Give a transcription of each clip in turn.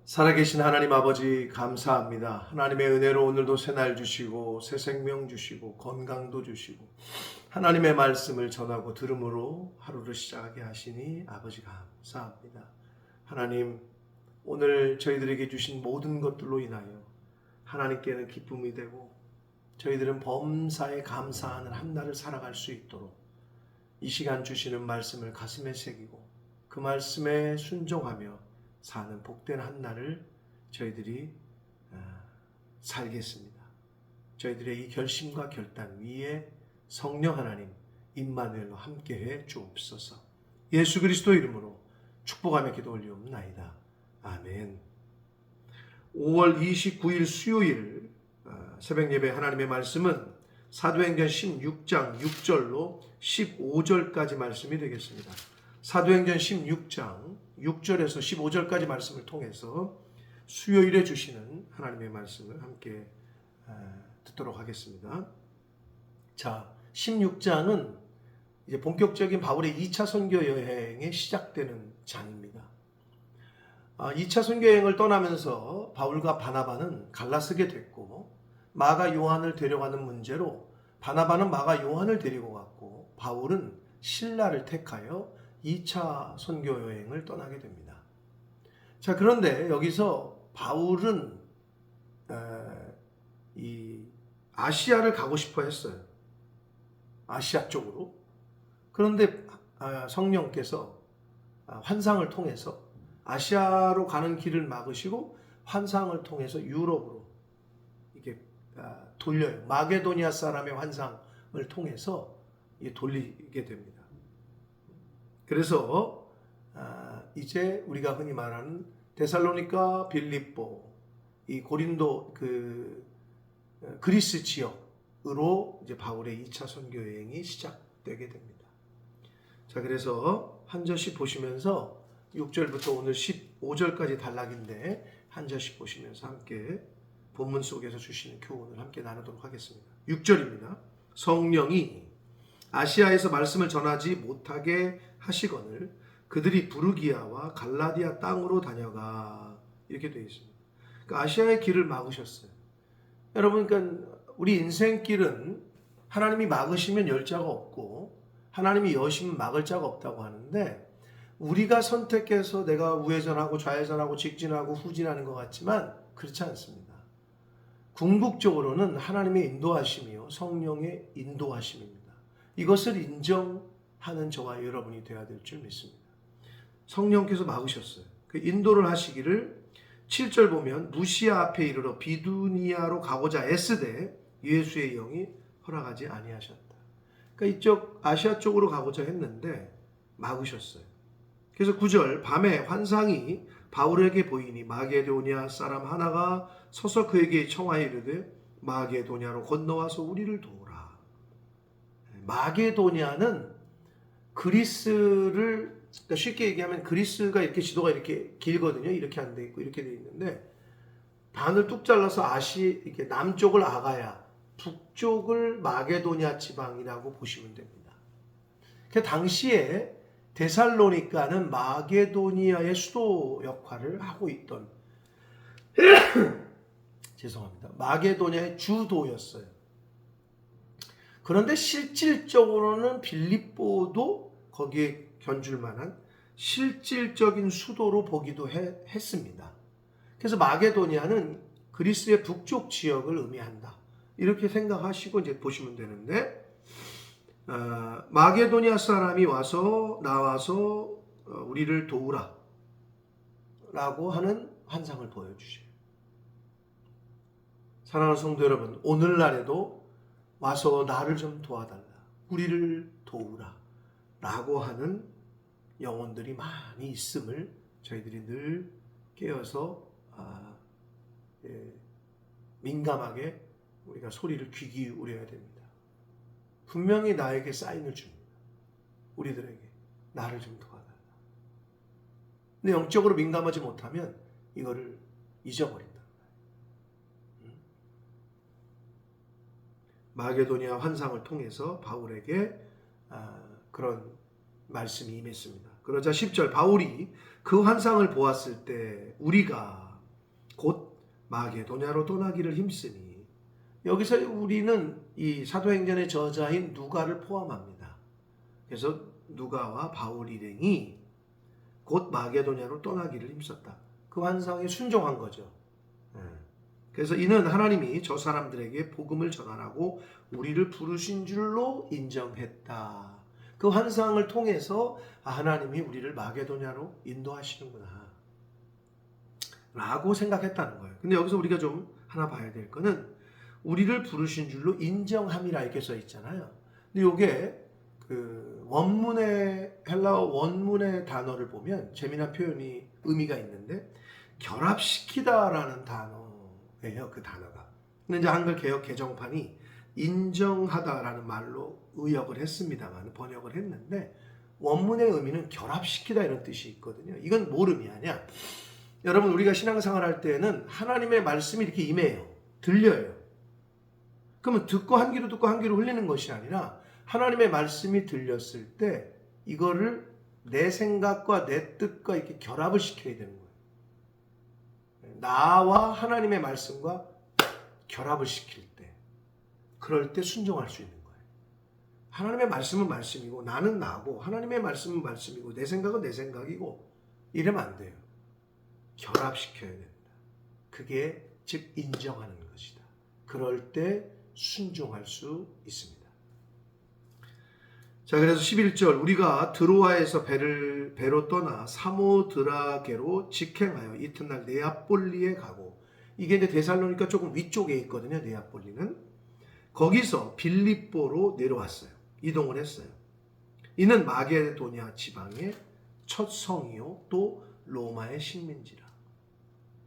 살아계신 하나님 아버지 감사합니다. 하나님의 은혜로 오늘도 새날 주시고 새 생명 주시고 건강도 주시고 하나님의 말씀을 전하고 들음으로 하루를 시작하게 하시니 아버지 감사합니다. 하나님, 오늘 저희들에게 주신 모든 것들로 인하여 하나님께는 기쁨이 되고 저희들은 범사에 감사하는 한 날을 살아갈 수 있도록 이 시간 주시는 말씀을 가슴에 새기고 그 말씀에 순종하며 사는 복된 한 날을 저희들이 살겠습니다. 저희들의 이 결심과 결단 위에 성령 하나님 임마누엘로 함께해 주옵소서. 예수 그리스도 이름으로 축복하며 기도 올리옵나이다. 아멘. 5월 29일 수요일 새벽 예배 하나님의 말씀은 사도행전 16장 6절로 15절까지 말씀이 되겠습니다. 사도행전 16장 6절에서 15절까지 말씀을 통해서 수요일에 주시는 하나님의 말씀을 함께 듣도록 하겠습니다. 자, 16장은 이제 본격적인 바울의 2차 선교 여행이 시작되는 장입니다. 2차 선교 여행을 떠나면서 바울과 바나바는 갈라서게 됐고 마가 요한을 데려가는 문제로 바나바는 마가 요한을 데리고 갔고 바울은 실라를 택하여 2차 선교 여행을 떠나게 됩니다. 자, 그런데 여기서 바울은 이 아시아를 가고 싶어 했어요. 아시아 쪽으로. 그런데 성령께서 환상을 통해서 아시아로 가는 길을 막으시고 환상을 통해서 유럽으로 이게 돌려요. 마게도니아 사람의 환상을 통해서 돌리게 됩니다. 그래서 이제 우리가 흔히 말하는 데살로니가, 빌립보, 이 고린도 그리스 지역으로 이제 바울의 2차 선교 여행이 시작되게 됩니다. 자, 그래서 한 절씩 보시면서 6절부터 오늘 15절까지 단락인데 한 절씩 보시면서 함께 본문 속에서 주시는 교훈을 함께 나누도록 하겠습니다. 6절입니다. 성령이 아시아에서 말씀을 전하지 못하게 하시거늘 그들이 부르기아와 갈라디아 땅으로 다녀가, 이렇게 되어 있습니다. 그러니까 아시아의 길을 막으셨어요. 여러분, 그러니까 우리 인생길은 하나님이 막으시면 열 자가 없고 하나님이 여시면 막을 자가 없다고 하는데, 우리가 선택해서 내가 우회전하고 좌회전하고 직진하고 후진하는 것 같지만 그렇지 않습니다. 궁극적으로는 하나님의 인도하심이요 성령의 인도하심입니다. 이것을 인정하는 저와 여러분이 되어야 될 줄 믿습니다. 성령께서 막으셨어요. 그 인도를 하시기를 7절 보면 무시아 앞에 이르러 비두니아로 가고자 애쓰되 예수의 영이 허락하지 아니하셨다. 그러니까 이쪽 아시아 쪽으로 가고자 했는데 막으셨어요. 그래서 9절 밤에 환상이 바울에게 보이니 마게도니아 사람 하나가 서서 그에게 청하여 이르되 마게도니아로 건너와서 우리를 도우라. 마게도니아는 그리스를, 그러니까 쉽게 얘기하면 그리스가 이렇게 지도가 이렇게 길거든요. 이렇게 안 돼 있고 이렇게 돼 있는데 반을 뚝 잘라서 이렇게 남쪽을 아가야, 북쪽을 마게도니아 지방이라고 보시면 됩니다. 그 당시에 데살로니가는 마게도니아의 수도 역할을 하고 있던 죄송합니다. 마게도니아의 주도였어요. 그런데 실질적으로는 빌립보도 거기에 견줄 만한 실질적인 수도로 보기도 했습니다. 그래서 마게도니아는 그리스의 북쪽 지역을 의미한다. 이렇게 생각하시고 이제 보시면 되는데, 마게도니아 사람이 나와서 우리를 도우라 라고 하는 환상을 보여주셔요. 사랑하는 성도 여러분, 오늘날에도 와서 나를 좀 도와달라, 우리를 도우라 라고 하는 영혼들이 많이 있음을 저희들이 늘 깨어서 민감하게 우리가 소리를 귀 기울여야 됩니다. 분명히 나에게 사인을 줍니다. 우리들에게 나를 좀 도와달라. 근데 영적으로 민감하지 못하면 이거를 잊어버린다. 마게도니아 환상을 통해서 바울에게 그런 말씀이 임했습니다. 그러자 10절 바울이 그 환상을 보았을 때 우리가 곧 마게도냐로 떠나기를 힘쓰니, 여기서 우리는 이 사도행전의 저자인 누가를 포함합니다. 그래서 누가와 바울 일행이 곧 마게도냐로 떠나기를 힘썼다. 그 환상에 순종한 거죠. 그래서 이는 하나님이 저 사람들에게 복음을 전하라고 우리를 부르신 줄로 인정했다. 그 환상을 통해서 하나님이 우리를 마게도냐로 인도하시는구나 라고 생각했다는 거예요. 근데 여기서 우리가 좀 하나 봐야 될 거는 우리를 부르신 줄로 인정함이라 이렇게 써 있잖아요. 근데 이게 그 원문의 헬라어 원문의 단어를 보면 재미난 표현이 의미가 있는데 결합시키다라는 단어예요. 그 단어가. 근데 이제 한글 개역 개정판이 인정하다라는 말로 의역을 했습니다만 번역을 했는데 원문의 의미는 결합시키다 이런 뜻이 있거든요. 이건 뭘 의미하냐? 여러분 우리가 신앙생활 할 때는 하나님의 말씀이 이렇게 임해요. 들려요. 그러면 듣고 한 귀로 듣고 한 귀로 흘리는 것이 아니라 하나님의 말씀이 들렸을 때 이거를 내 생각과 내 뜻과 이렇게 결합을 시켜야 되는 거예요. 나와 하나님의 말씀과 결합을 시킬 때, 그럴 때 순종할 수 있는 거예요. 하나님의 말씀은 말씀이고 나는 나고 하나님의 말씀은 말씀이고 내 생각은 내 생각이고 이러면 안 돼요. 결합시켜야 된다. 그게 즉 인정하는 것이다. 그럴 때 순종할 수 있습니다. 자, 그래서 11절 우리가 드로아에서 배로 떠나 사모드라게로 직행하여 이튿날 네아폴리에 가고, 이게 이제 데살로니가 조금 위쪽에 있거든요. 네아폴리는 거기서 빌립보로 내려왔어요. 이동을 했어요. 이는 마게도냐 지방의 첫 성이요 또 로마의 식민지라.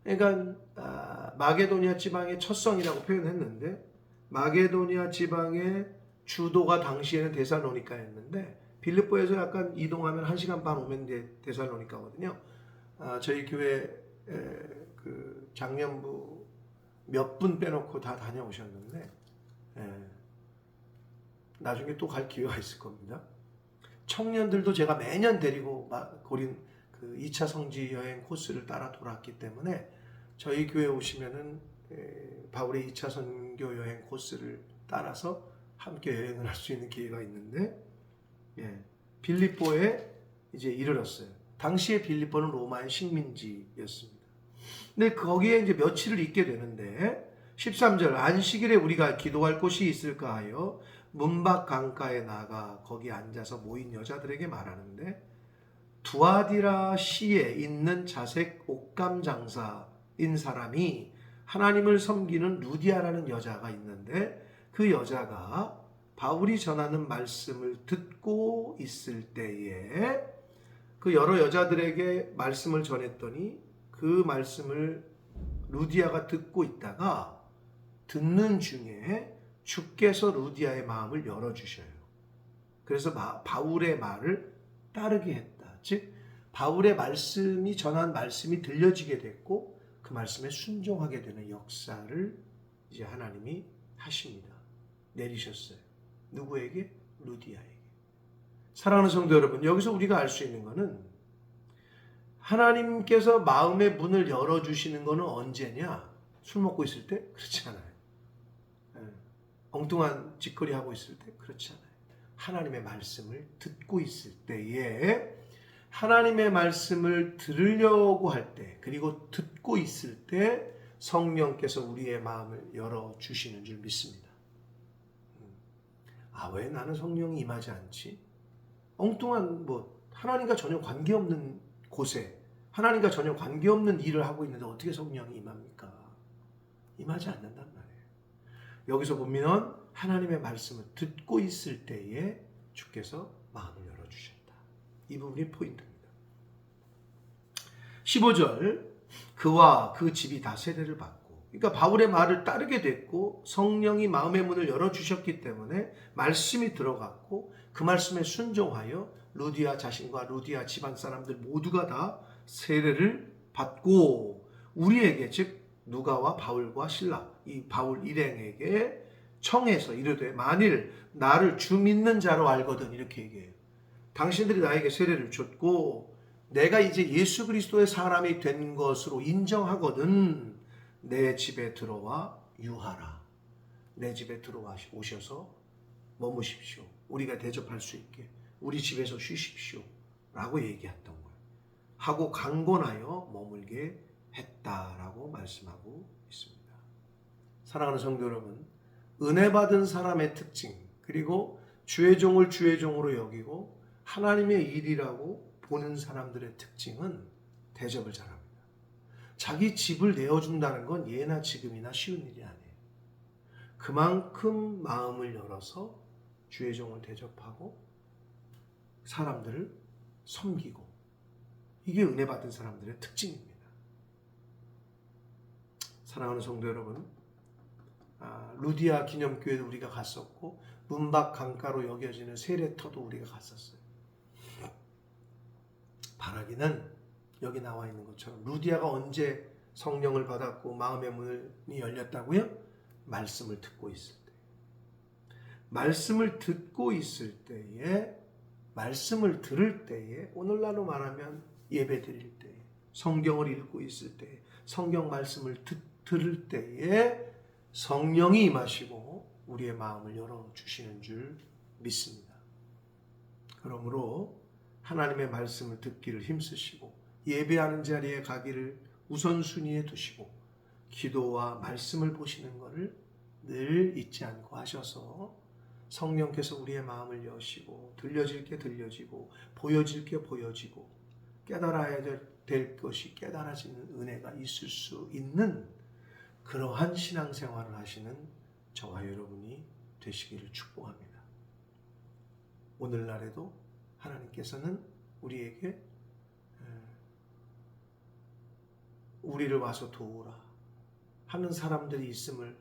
그러니까 마게도냐 지방의 첫 성이라고 표현했는데 마게도냐 지방의 주도가 당시에는 데살로니카였는데 빌립보에서 약간 이동하면 1시간 반 오면 데살로니카거든요. 저희 교회 그 장년부 몇 분 빼놓고 다 다녀오셨는데 나중에 또 갈 기회가 있을 겁니다. 청년들도 제가 매년 데리고 고린 그 2차 성지 여행 코스를 따라 돌았기 때문에 저희 교회 오시면은 바울의 2차 선교 여행 코스를 따라서 함께 여행을 할 수 있는 기회가 있는데, 빌립보에 이제 이르렀어요. 당시에 빌립보는 로마의 식민지였습니다. 근데 거기에 이제 며칠을 있게 되는데 13절 안식일에 우리가 기도할 곳이 있을까 하여 문밖 강가에 나가 거기 앉아서 모인 여자들에게 말하는데, 두아디라 시에 있는 자색 옷감 장사인 사람이 하나님을 섬기는 루디아라는 여자가 있는데 그 여자가 바울이 전하는 말씀을 듣고 있을 때에 그 여러 여자들에게 말씀을 전했더니 그 말씀을 루디아가 듣고 있다가 듣는 중에 주께서 루디아의 마음을 열어주셔요. 그래서 바울의 말을 따르게 했다. 즉 바울의 말씀이 전한 말씀이 들려지게 됐고 그 말씀에 순종하게 되는 역사를 이제 하나님이 하십니다. 내리셨어요. 누구에게? 루디아에게. 사랑하는 성도 여러분, 여기서 우리가 알 수 있는 것은 하나님께서 마음의 문을 열어주시는 것은 언제냐? 술 먹고 있을 때? 그렇지 않아요. 엉뚱한 짓거리 하고 있을 때? 그렇지 않아요. 하나님의 말씀을 듣고 있을 때에, 하나님의 말씀을 들으려고 할 때, 그리고 듣고 있을 때 성령께서 우리의 마음을 열어주시는 줄 믿습니다. 왜 나는 성령이 임하지 않지? 엉뚱한 하나님과 전혀 관계없는 곳에 하나님과 전혀 관계없는 일을 하고 있는데 어떻게 성령이 임합니까? 임하지 않는단 말이에요. 여기서 보면 하나님의 말씀을 듣고 있을 때에 주께서 마음을 열어주셨다. 이 부분이 포인트입니다. 15절 그와 그 집이 다 세례를 받고, 그러니까 바울의 말을 따르게 됐고 성령이 마음의 문을 열어주셨기 때문에 말씀이 들어갔고 그 말씀에 순종하여 루디아 자신과 루디아 집안 사람들 모두가 다 세례를 받고 우리에게, 즉 누가와 바울과 실라, 이 바울 일행에게 청해서 이르되 만일 나를 주 믿는 자로 알거든, 이렇게 얘기해요. 당신들이 나에게 세례를 줬고 내가 이제 예수 그리스도의 사람이 된 것으로 인정하거든 내 집에 들어와 유하라. 내 집에 들어오셔서 머무십시오. 우리가 대접할 수 있게 우리 집에서 쉬십시오. 라고 얘기했던 거예요. 하고 강권하여 머물게 했다라고 말씀하고 있습니다. 사랑하는 성도 여러분, 은혜 받은 사람의 특징, 그리고 주의 종을 주의 종으로 여기고 하나님의 일이라고 보는 사람들의 특징은 대접을 잘합니다. 자기 집을 내어준다는 건 예나 지금이나 쉬운 일이 아니에요. 그만큼 마음을 열어서 주의 종을 대접하고 사람들을 섬기고, 이게 은혜 받은 사람들의 특징입니다. 사랑하는 성도 여러분, 루디아 기념교회도 우리가 갔었고 문밖 강가로 여겨지는 세례터도 우리가 갔었어요. 바라기는 여기 나와 있는 것처럼 루디아가 언제 성령을 받았고 마음의 문이 열렸다고요? 말씀을 듣고 있을 때. 말씀을 듣고 있을 때에, 말씀을 들을 때에, 오늘날로 말하면 예배 드릴 때에, 성경을 읽고 있을 때에, 성경 말씀을 들을 때에 성령이 임하시고 우리의 마음을 열어주시는 줄 믿습니다. 그러므로 하나님의 말씀을 듣기를 힘쓰시고 예배하는 자리에 가기를 우선순위에 두시고 기도와 말씀을 보시는 것을 늘 잊지 않고 하셔서 성령께서 우리의 마음을 여시고 들려질 게 들려지고 보여질 게 보여지고 깨달아야 될 것이 깨달아지는 은혜가 있을 수 있는 그러한 신앙생활을 하시는 저와 여러분이 되시기를 축복합니다. 오늘날에도 하나님께서는 우리에게 우리를 와서 도우라 하는 사람들이 있음을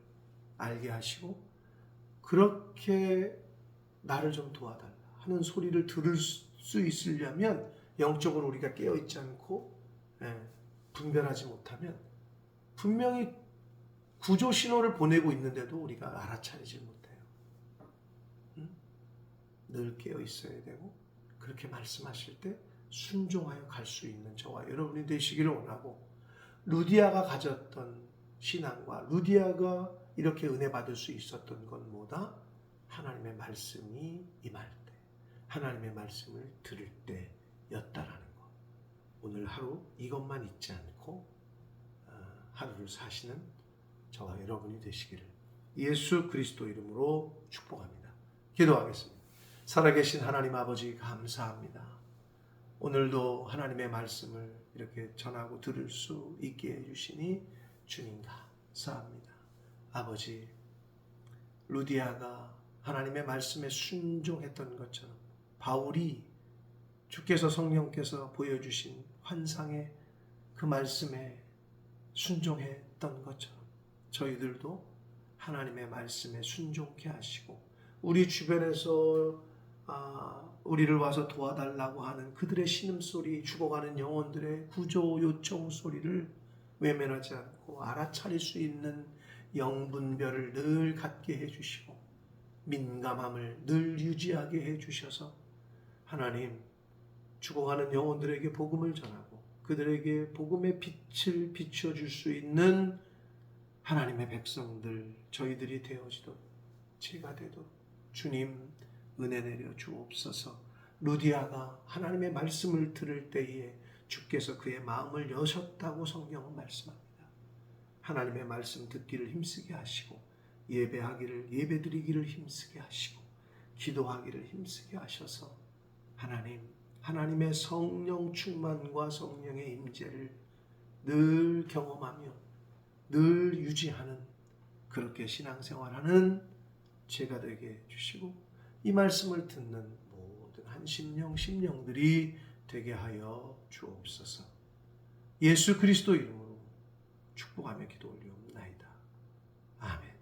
알게 하시고 그렇게 나를 좀 도와달라 하는 소리를 들을 수 있으려면 영적으로 우리가 깨어있지 않고 분별하지 못하면 분명히 구조 신호를 보내고 있는데도 우리가 알아차리지 못해요. 늘 깨어 있어야 되고 그렇게 말씀하실 때 순종하여 갈 수 있는 저와 여러분이 되시기를 원하고, 루디아가 가졌던 신앙과 루디아가 이렇게 은혜 받을 수 있었던 건 뭐다? 하나님의 말씀이 임할 때, 하나님의 말씀을 들을 때였다라는 것. 오늘 하루 이것만 잊지 않고 하루를 사시는 저와 여러분이 되시기를 예수 그리스도 이름으로 축복합니다. 기도하겠습니다. 살아계신 하나님 아버지 감사합니다. 오늘도 하나님의 말씀을 이렇게 전하고 들을 수 있게 해주시니 주님 감사합니다. 아버지, 루디아가 하나님의 말씀에 순종했던 것처럼 바울이 주께서 성령께서 보여주신 환상의 그 말씀에 순종했던 것처럼 저희들도 하나님의 말씀에 순종케 하시고 우리 주변에서 우리를 와서 도와달라고 하는 그들의 신음소리, 죽어가는 영혼들의 구조 요청 소리를 외면하지 않고 알아차릴 수 있는 영분별을 늘 갖게 해주시고 민감함을 늘 유지하게 해주셔서 하나님, 죽어가는 영혼들에게 복음을 전하고 그들에게 복음의 빛을 비춰줄 수 있는 하나님의 백성들 저희들이 되어지도록 제가 되도록 주님 은혜 내려 주옵소서. 루디아가 하나님의 말씀을 들을 때에 주께서 그의 마음을 여셨다고 성경은 말씀합니다. 하나님의 말씀 듣기를 힘쓰게 하시고 예배하기를 예배드리기를 힘쓰게 하시고 기도하기를 힘쓰게 하셔서 하나님의 성령 충만과 성령의 임재를 늘 경험하며 늘 유지하는 그렇게 신앙생활하는 제가 되게 해주시고 이 말씀을 듣는 모든 한 심령들이 되게 하여 주옵소서. 예수 그리스도 이름으로 축복하며 기도 올리옵나이다. 아멘.